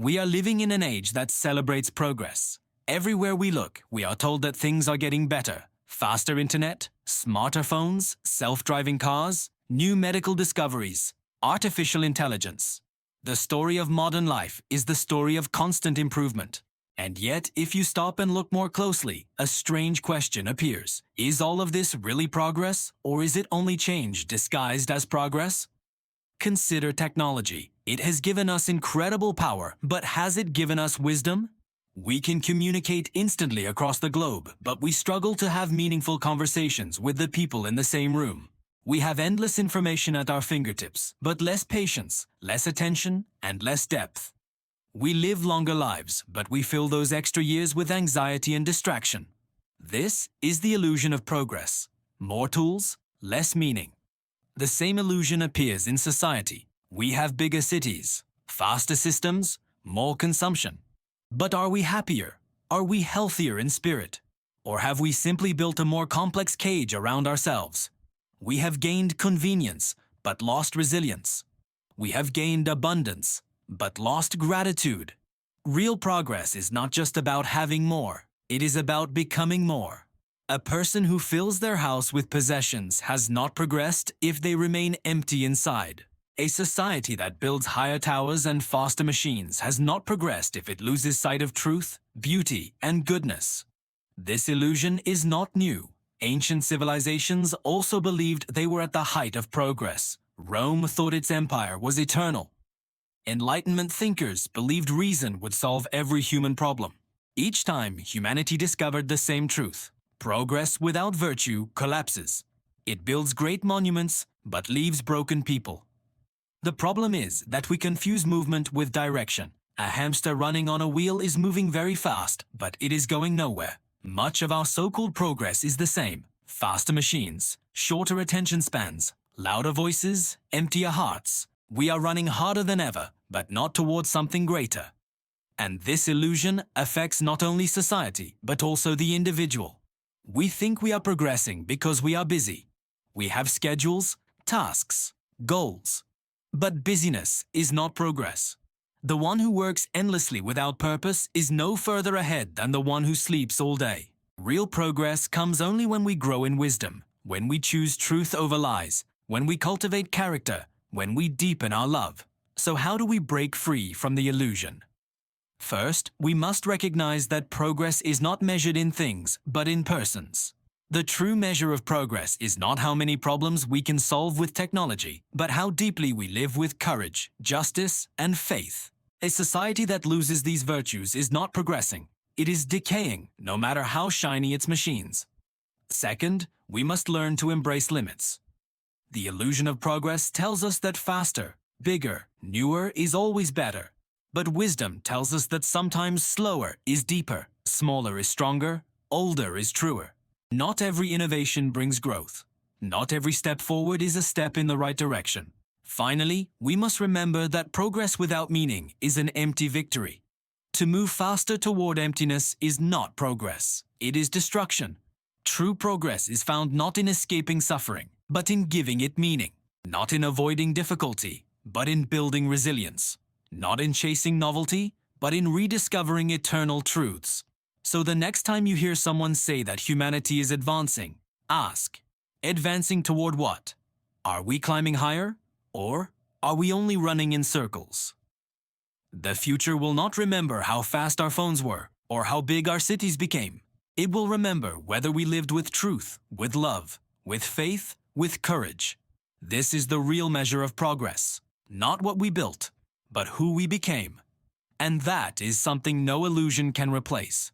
We are living in an age that celebrates progress. Everywhere we look, we are told that things are getting better. Faster internet, smarter phones, self-driving cars, new medical discoveries, artificial intelligence. The story of modern life is the story of constant improvement. And yet, if you stop and look more closely, a strange question appears. Is all of this really progress, or is it only change disguised as progress? Consider technology. It has given us incredible power, but has it given us wisdom? We can communicate instantly across the globe, but we struggle to have meaningful conversations with the people in the same room. We have endless information at our fingertips, but less patience, less attention, and less depth. We live longer lives, but we fill those extra years with anxiety and distraction. This is the illusion of progress. More tools, less meaning. The same illusion appears in society. We have bigger cities, faster systems, more consumption. But are we happier? Are we healthier in spirit? Or have we simply built a more complex cage around ourselves? We have gained convenience, but lost resilience. We have gained abundance, but lost gratitude. Real progress is not just about having more. It is about becoming more. A person who fills their house with possessions has not progressed if they remain empty inside. A society that builds higher towers and faster machines has not progressed if it loses sight of truth, beauty, and goodness. This illusion is not new. Ancient civilizations also believed they were at the height of progress. Rome thought its empire was eternal. Enlightenment thinkers believed reason would solve every human problem. Each time, humanity discovered the same truth. Progress without virtue collapses. It builds great monuments, but leaves broken people. The problem is that we confuse movement with direction. A hamster running on a wheel is moving very fast, but it is going nowhere. Much of our so-called progress is the same. Faster machines, shorter attention spans, louder voices, emptier hearts. We are running harder than ever, but not towards something greater. And this illusion affects not only society, but also the individual. We think we are progressing because we are busy. We have schedules, tasks, goals. But busyness is not progress. The one who works endlessly without purpose is no further ahead than the one who sleeps all day. Real progress comes only when we grow in wisdom, when we choose truth over lies, when we cultivate character, when we deepen our love. So how do we break free from the illusion? First, we must recognize that progress is not measured in things, but in persons. The true measure of progress is not how many problems we can solve with technology, but how deeply we live with courage, justice, and faith. A society that loses these virtues is not progressing. It is decaying, no matter how shiny its machines. Second, we must learn to embrace limits. The illusion of progress tells us that faster, bigger, newer is always better. But wisdom tells us that sometimes slower is deeper, smaller is stronger, older is truer. Not every innovation brings growth. Not every step forward is a step in the right direction. Finally, we must remember that progress without meaning is an empty victory. To move faster toward emptiness is not progress. It is destruction. True progress is found not in escaping suffering, but in giving it meaning. Not in avoiding difficulty, but in building resilience. Not in chasing novelty, but in rediscovering eternal truths. So the next time you hear someone say that humanity is advancing, ask, advancing toward what? Are we climbing higher? Or are we only running in circles? The future will not remember how fast our phones were or how big our cities became. It will remember whether we lived with truth, with love, with faith, with courage. This is the real measure of progress. Not what we built, but who we became. And that is something no illusion can replace.